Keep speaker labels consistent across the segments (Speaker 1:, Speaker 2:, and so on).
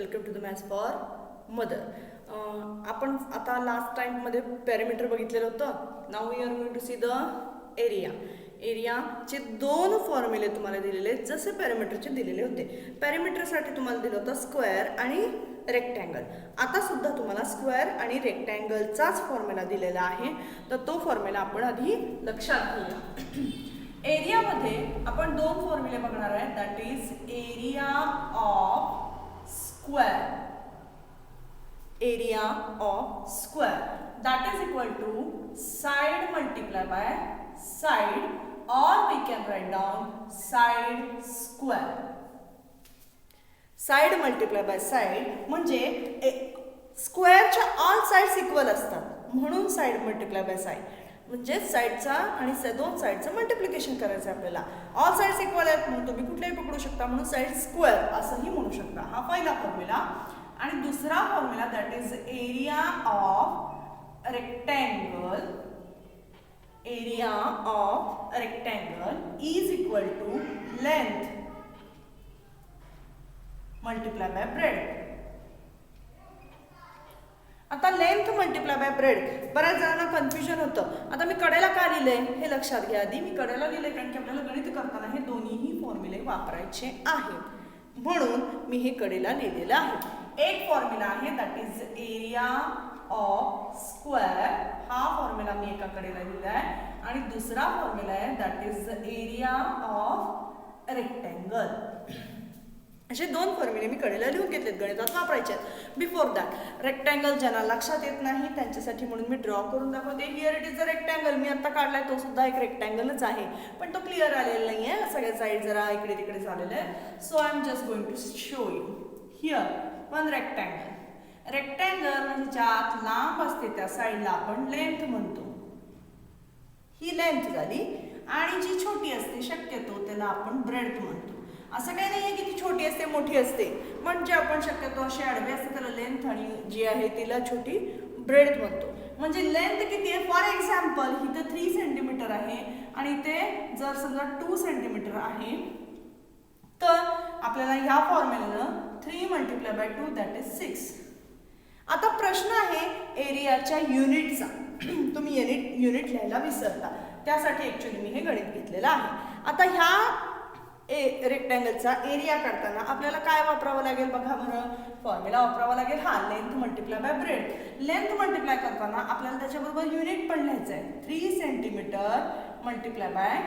Speaker 1: Welcome to the maths for mother. आपण आता last टाइममध्ये पॅरामीटर बघितलेलं होतं. Now we are going to see the area. एरियाचे दोन फॉर्म्युले तुम्हाला दिलेले आहेत जसे पॅरामीटरचे दिलेले होते. पॅरामीटरसाठी तुम्हाला दिलं होतं स्क्वेअर आणि रेक्टँगल. आता सुद्धा तुम्हाला स्क्वेअर आणि रेक्टँगलचाच फॉर्म्युला दिलेला आहे, तर तो फॉर्म्युला आपण आधी लक्षात घेऊया. एरियामध्ये आपण दोन फॉर्म्युले बघणार आहे, that is area of square. Area of square that is equal to side multiply by side, और we can write down side square. Side multiply by side म्हणजे स्क्वेअरच्या ऑल साइड्स इक्वल असतात म्हणून साइड मल्टिप्लाय बाय साइड म्हणजे साइडचा आणि दोन साइडचं multiplication करायचं आपल्याला. ऑल साइड्स इक्वल आहेत म्हणून तुम्ही कुठल्याही पकडू शकता, म्हणून साइड स्क्वेअर असंही म्हणू शकता. हा पहिला फॉर्म्युला. आणि दुसरा formula that is area of rectangle. Area of rectangle is equal to length multiply by breadth. आता लेंथ मल्टिप्लाय बाय ब्रेड, बऱ्याच जणांना कन्फ्युजन होतं. आता मी कडेला का लिहिलंय हे लक्षात घ्या आधी. मी कडेला लिहिलंय कारण की आपल्याला गणित करताना हे दोन्हीही फॉर्म्युले वापरायचे आहेत म्हणून मी हे कडेला लिहिलेलं आहे. एक फॉर्म्युला आहे that is area of square. हा फॉर्म्युला मी एका कडेला लिहिला आहे आणि दुसरा फॉर्म्युला आहे that is area of rectangle. असे दोन फॉर्म्युले मी कडेला लिहून घेतलेत, गणितात वापरायचे आहेत. बिफोर दॅट रेक्टँगल ज्यांना लक्षात येत नाही त्यांच्यासाठी म्हणून मी ड्रॉ करून दाखवते. Here it is a rectangle. मी आता काढलाय तो सुद्धा एक रेक्टँगलच आहे, पण तो क्लिअर आलेला नाही आहे. सगळे साईड जरा इकडे तिकडे झालेले आहे. So I am just going to show you here one rectangle. Rectangle म्हणजे ज्यात लांब असते त्या साईडला आपण लेंथ म्हणतो. ही लेंथ झाली. आणि जी छोटी असते शक्यतो त्याला आपण ब्रेड्थ म्हणतो. असं काही नाहीये की ती छोटी असते मोठी असते, म्हणजे आपण शक्यतो अशी आडवी असते त्याला लेंथ आणि जी आहे तिला छोटी ब्रेड्थ म्हणतो. म्हणजे लेंथ किती आहे, फॉर एक्झाम्पल इथं 3 सेंटीमीटर आहे आणि ते जर समजा 2 सेंटीमीटर आहे तर आपल्याला ह्या फॉर्म्युलानं 3 मल्टिप्लाय बाय 2 दॅट इज 6. आता प्रश्न आहे एरियाच्या युनिटचा. तुम्ही युनिट लिहायला विसरता, त्यासाठी ऍक्च्युली मी हे गणित घेतलेलं आहे. आता ह्या रेक्टँगलचा एरिया काढताना आपल्याला काय वापरावं लागेल बघा बरं. फॉर्म्युला वापरावा लागेल हा length multiply by bread. Length multiply करताना आपल्याला त्याच्याबरोबर युनिट पण लिहायचं आहे. 3 सेंटीमीटर मल्टिप्लाय बाय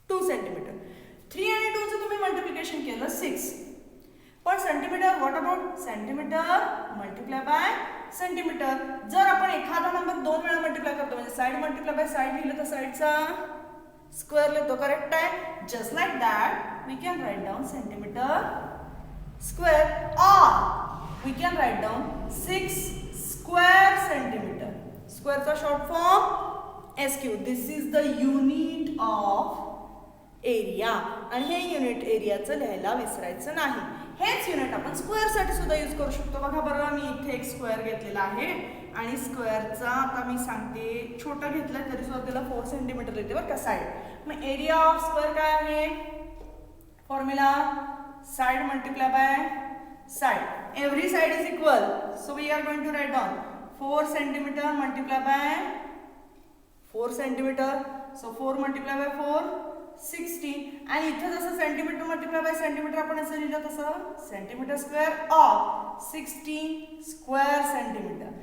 Speaker 1: 2 सेंटीमीटर. 3 आणि 2 चं तुम्ही मल्टिप्लिकेशन केलं 6. पण centimetre, what about centimetre multiply by centimetre. जर आपण एखादा नंबर 2 वेळा मल्टिप्लाय करतो म्हणजे साइड मल्टिप्लाय बाय साइड लिहिलं तर साइडचा स्क्वेअर लिहितो. करेक्ट आहे. Just like that we can write down centimetre square और we can write down 6 square centimetre. स्क्वेअरचा short form SQ. This is the unit of area. आणि हे युनिट एरियाचं लिहायला विसरायचं नाही. हेच युनिट आपण स्क्वेअरसाठी सुद्धा यूज करू शकतो. बघा बरं, मी इथे एक स्क्वेअर घेतलेला आहे आणि स्क्वेअरचा आता मी सांगते छोटा घेतला तरी सुद्धा त्याला 4 सेंटीमीटर येते बरं का साईड. मग एरिया ऑफ स्क्वेअर काय आहे formula, side multiply by side. Every side is equal, so we are going to write down 4 centimetre multiply by 4 centimetre. So 4 multiply by 4 60. आणि इथे जसं सेंटीमीटर मल्टिप्लाय बाय सेंटीमीटर आपण असं लिहिलं तसं centimetre square of 60 square centimetre.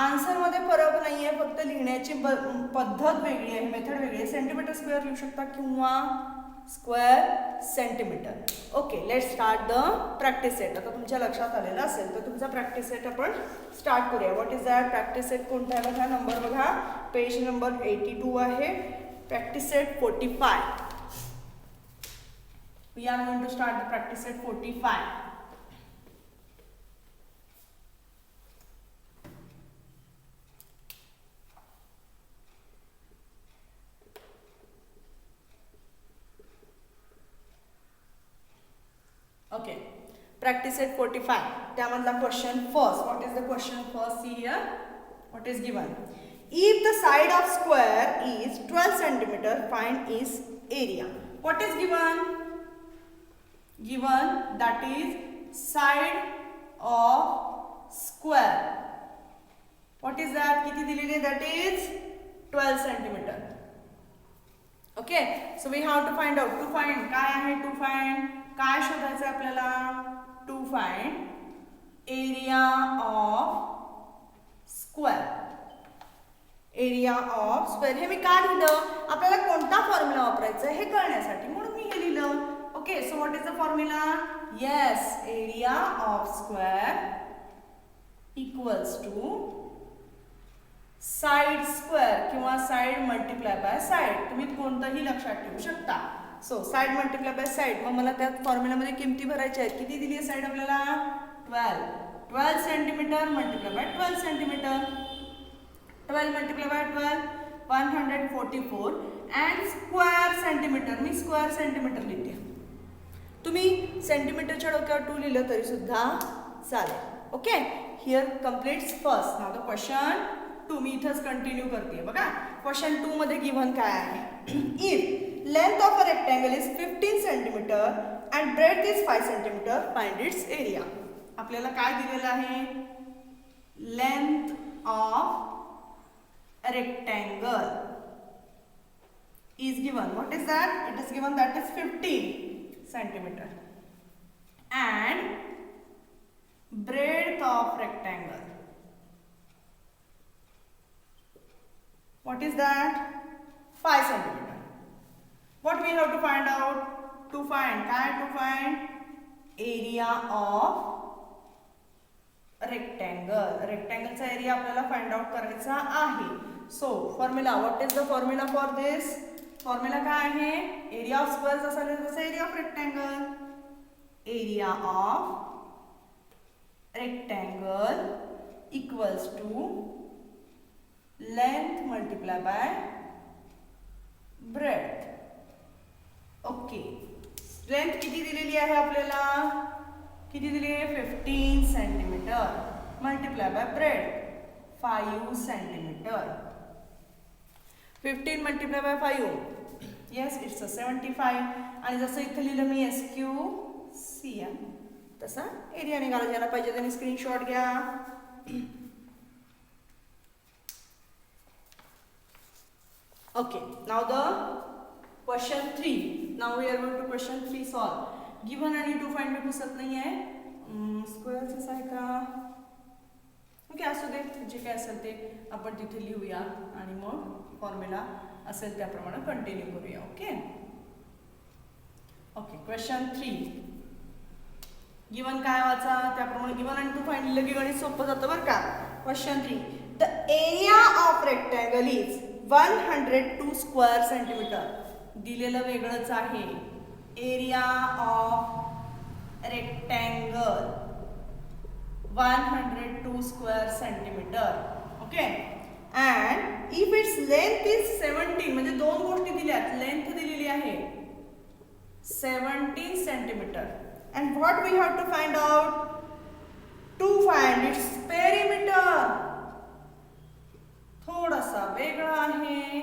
Speaker 1: Answer मध्ये फरक नाहीये, फक्त लिहिण्याची पद्धत वेगळी आहे, मेथड वेगळी आहे. सेंटीमीटर स्क्वेअर लिहू शकता किंवा square centimetre. Okay, let's start the practice set. आता तुमच्या लक्षात आलेलं असेल तर तुमचा प्रॅक्टिस सेट आपण स्टार्ट करूया. What is that practice set? कोणता आहे बघा, नंबर बघा, पेज नंबर 82 आहे. Practice set 45. We are going to start the practice at 45. Okay, practice at 45. त्यामधला question first. What is the question first? See here. What is given? If the side of square is 12 centimeter, find its area. What is given? Given that is side of square. What is that? किती दिलेली आहे? That is 12 centimetre. Okay, so we have to find out. To find काय आहे? To find काय शोधायचं आहे आपल्याला? To find area of square. Area of square हे मी का लिहिलं? आपल्याला कोणता फॉर्म्युला वापरायचा आहे हे कळण्यासाठी, म्हणून मी हे लिहिलं. Okay, so what is the formula? Yes, area of square equals to side square किंवा साइड मल्टिप्लाय बाय साइड. तुम्ही कोणतंही लक्षात ठेवू शकता. So side multiply by side. मग मला त्यात फॉर्म्युलामध्ये किमती भरायच्या आहेत. किती दिली आहे साइड आपल्याला? 12. 12 centimetre multiply bye 12 centimetre. 12 multiply by 12 144 and square centimetre. Me square centimetre लिहिते. तुम्ही सेंटीमीटरच्या डोक्यावर 2 लिहिलं तरी सुद्धा चालेल. Okay, here completes first. Now the question 2 मी इथंच कंटिन्यू करते. बघा क्वेश्चन 2 मध्ये गिव्हन काय आहे? If length of a rectangle is 15 centimetre and breadth is 5 centimetre, find its area. आपल्याला काय दिलेलं आहे? Length of rectangle is given. What is that? It is given that is 15 centimeter and breadth of rectangle. What is that? 5 centimeter. What we have to find out? To find area of rectangle. रेक्टँगलचा area आपल्याला find out करायचा आहे. So formula, what is the formula for this? Formula काय आहे? Area of square जसा लिहिलं तसं area of rectangle. Area of rectangle equals to length multiply by breadth. Okay, length किती दिलेली आहे आपल्याला? किती दिली आहे? 15 centimetre multiply by breadth 5 centimetre. 15 multiply by 5, yes it's 75. आणि जसं इथं लिहिलं मी SQCM तसा एरिया निघाला. ज्याला पाहिजे त्यांनी स्क्रीनशॉट घ्या. Okay, now the question 3. Now we are going to question 3 solve. Given आणि टू फाइंड मी पुसत नाही आहे. स्क्वेअरच आहे का? ओके, असू दे. जे काय असेल ते आपण तिथे लिहूया आणि मग फॉर्म्युला असेल त्याप्रमाणे कंटिन्यू करूया. Okay okay, question 3. गिव्हन काय वाचा त्याप्रमाणे गिव्हन आणि टू फाइंड लिहिलं की गणित सोपं जातं बरं का. Question 3. The area of rectangle is 102 square centimetre. दिलेलं वेगळंच आहे. Area of rectangle 102 square centimetre. Okay, and if its length is 17, म्हणजे दोन गोष्टी दिल्यात. लेंथ दिलेली आहे 17 centimetre and what we have to find out? To find its perimeter. थोडासा वेगळा आहे.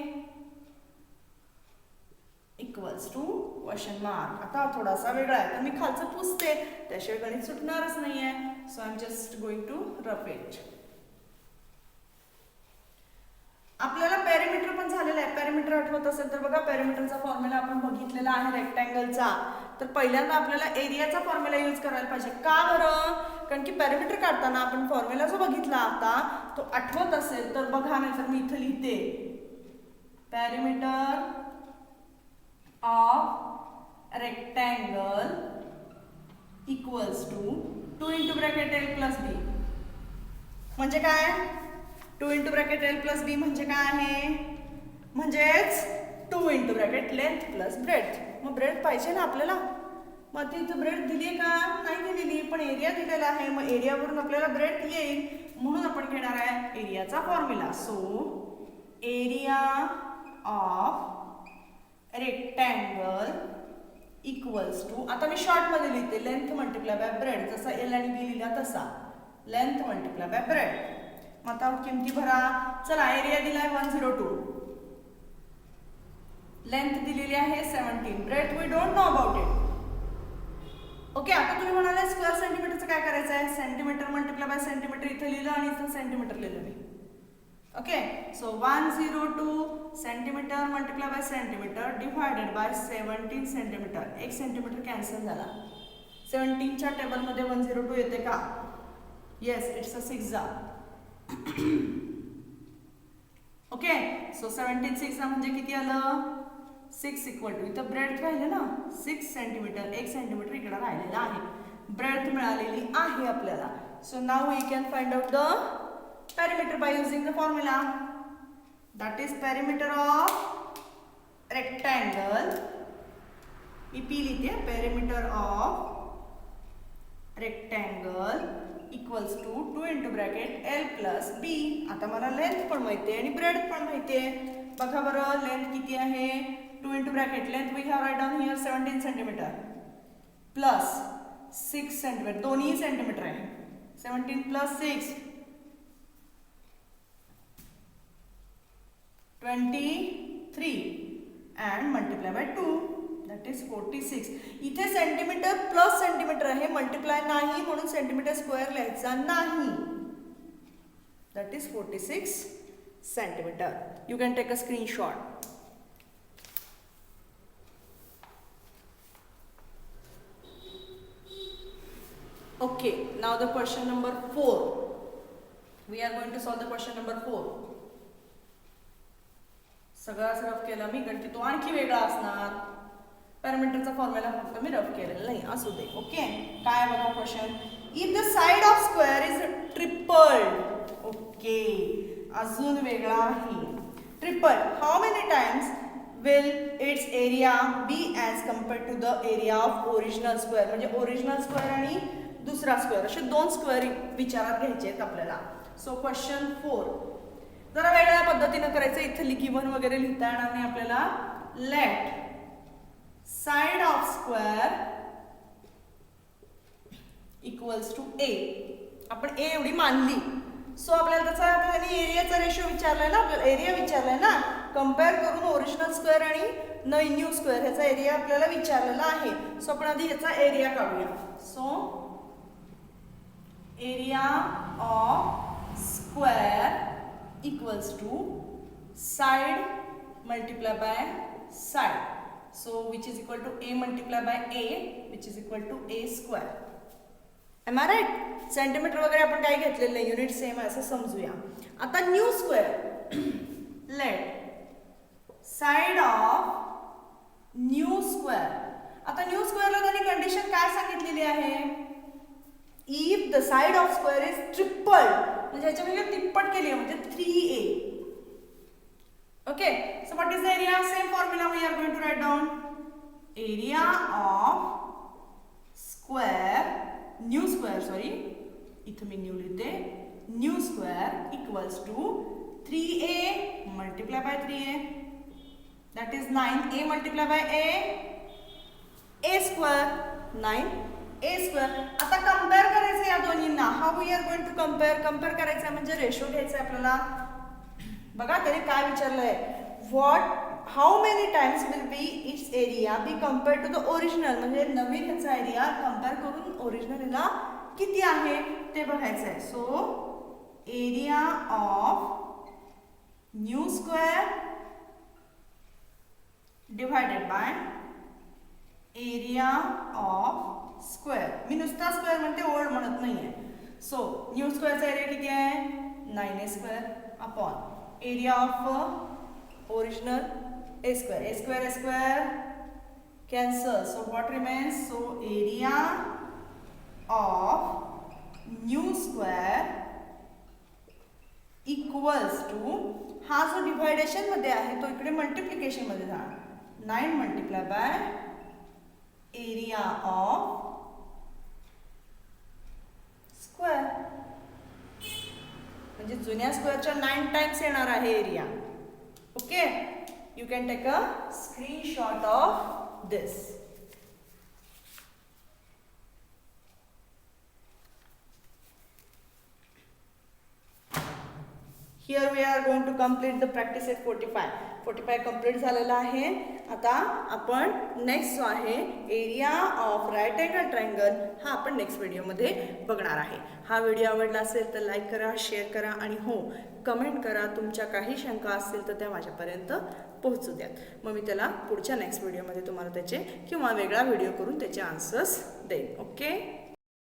Speaker 1: Equals to question mark. आता थोडासा वेगळा आहे तर मी खालचं पुसते, त्याशिवाय गणित सुटणारच नाहीये. So I am just going to rough it. आपल्याला पेरिमीटर पण झालेलं आहे. पेरिमीटर आठवत असेल तर बघा, पेरिमीटरचा फॉर्म्युला आपण बघितलेला आहे रेक्टँगलचा. तर पहिल्यांदा आपल्याला एरियाचा फॉर्म्युला यूज करायला पाहिजे. का बरं? कारण की पेरिमीटर काढताना आपण फॉर्म्युला जो बघितला आता तो आठवत असेल तर बघा, नाही तर मी इथं लिहिते. Perimeter of rectangle equals to 2 into bracket L plus B. म्हणजे काय? 2 into bracket L plus B म्हणजे काय आहे? म्हणजेच 2 into bracket length plus breadth. मग ब्रेथ पाहिजे ना आपल्याला. मग ती इथं ब्रेथ दिली आहे का? नाही दिलेली, पण एरिया दिलेला आहे. मग एरियावरून आपल्याला ब्रेथ येईल, म्हणून आपण घेणार आहे एरियाचा formula. So area of rectangle equals to, आता मी शॉर्ट मध्ये लिहिते, लेंथ मल्टिप्लाय बाय ब्रेथ. जसा एल आणि बी लिहिला तसा लेंथ मल्टिप्लाय बाय ब्रेथ. मग आता किमती भरा. चला, एरिया दिलाय 102, लेंथ दिलेली आहे 17, breadth we don't know about it. Okay, आता तुम्ही म्हणाले स्क्वेअर सेंटीमीटरचं काय करायचं आहे, सेंटीमीटर मल्टिप्लाय बाय सेंटीमीटर इथं लिहिलं आणि इथं सेंटीमीटर लिहिलं मी. Okay, so 102 centimetre multiply by centimetre divided by 17 centimetre. 1 centimetre cancel झाला. 17च्या टेबलमध्ये 102 येते का? येस, इट्स अ 6 जा. ओके, सो 17 6 म्हणजे किती आलं, 6 इक्वल टू इथं ब्रेड राहिले ना 6 सेंटीमीटर, 1 सेंटीमीटर इकडे राहिलेला आहे, ब्रेड मिळालेली आहे आपल्याला. So now we can find out the perimeter by using the formula, that is perimeter of rectangle. Me P लिहिते, perimeter of rectangle equals to 2 into bracket L plus B. आता मला length पण माहिती आहे आणि ब्रेड पण माहिती आहे. बघा बरं लेंथ किती आहे, 2 into bracket length we have write down here 17 centimeter plus 6 centimeter, दोन्ही सेंटीमीटर आहे. 17 plus 6 23 and multiply by 2, that is 46. इथे सेंटीमीटर प्लस सेंटीमीटर आहे, मल्टिप्लाय नाही म्हणून सेंटीमीटर स्क्वेअर लिहायचा नाही. that is 46 centimeter. You can take a screenshot. Okay, now the question number 4. We are going to solve the question number 4. सगळा rough केला मी, कारण की तो आणखी वेगळा असणार. पॅरामीटरचा फॉर्म्युला फक्त मी रफ केलेला नाही, असू दे. ओके, काय बघा question, if the side of square is tripled. Okay, अजून वेगळा आहे. Triple, how many times will its area be as compared to the area of original square. म्हणजे ओरिजिनल स्क्वेअर आणि दुसरा स्क्वेअर असे दोन स्क्वेअर विचारात घ्यायचे आहेत आपल्याला. सो क्वेश्चन 4 जरा वेगळ्या पद्धतीने करायचं. इथे गिवन वगैरे लिहिता येणार नाही आपल्याला. Let side of square equals to A. आपण ए एवढी मानली, सो आपल्याला त्याचा त्यांनी एरियाचा रेशो विचारलाय ना, आपल्याला एरिया विचारलाय ना, कम्पेअर करून ओरिजिनल स्क्वेअर आणि न्यू स्क्वेअर ह्याचा एरिया आपल्याला विचारलेला आहे. सो आपण आधी ह्याचा एरिया काढूया. So area of square equals to side multiply by side, so which is equal to a multiply by a, which is equal to a square. Am I right? Centimetre वगैरे आपण काही घेतलेलं नाही, unit same आहे असं समजूया. आता new square, let side of new square. आता न्यू स्क्वेअरला त्यांनी कंडिशन काय सांगितलेली आहे, if the side of square is triple, म्हणजे ह्याच्यामध्ये तिप्पट केली आहे म्हणजे 3a. Okay, so what is the area, same formula we are going to write down. Area of square, new square sorry, इथं मी न्यू लिहिते, new square equals to 3a multiply by 3a, that is 9a multiply bye a square, 9a square. आता compare करायचं या दोन्हींना. How we are going to compare करायचं म्हणजे ratio घ्यायचा आपल्याला. बघा त्याने काय विचारलंय, what how many times will be its area be compared to the original. म्हणजे नवीन ह्याचा एरिया कंपेअर करून ओरिजिनल ह्याला किती आहे ते बघायचं आहे. So area of new square divided by area of square. मी नुसता स्क्वेअर म्हणते, ओल्ड म्हणत नाहीये. सो न्यू स्क्वेअरचा एरिया किती आहे, 9a square upon area of original a square cancel. So what remains, so area of new square equals to, हा जो डिव्हायडेशन मध्ये आहे तो इकडे मल्टिप्लिकेशन मध्ये जाणार. 9 multiply by area of square, म्हणजे जुन्या स्क्वेअरच्या 9 टाइम्स येणार आहे एरिया. Okay, you can take a screenshot of this. Here we are going to complete the practice at 45 complete झालेला आहे. आता आपण नेक्स्ट जो आहे area of right angle triangle हा आपण नेक्स्ट व्हिडिओमध्ये बघणार आहे. हा व्हिडिओ आवडला असेल तर लाईक करा, शेअर करा आणि हो कमेंट करा. तुमच्या काही शंका असतील तर त्या माझ्यापर्यंत पोहोचू द्यात. मग मी त्याला पुढच्या नेक्स्ट व्हिडिओमध्ये तुम्हाला त्याचे किंवा वेगळा व्हिडिओ करून त्याचे आन्सर्स देईन. ओके.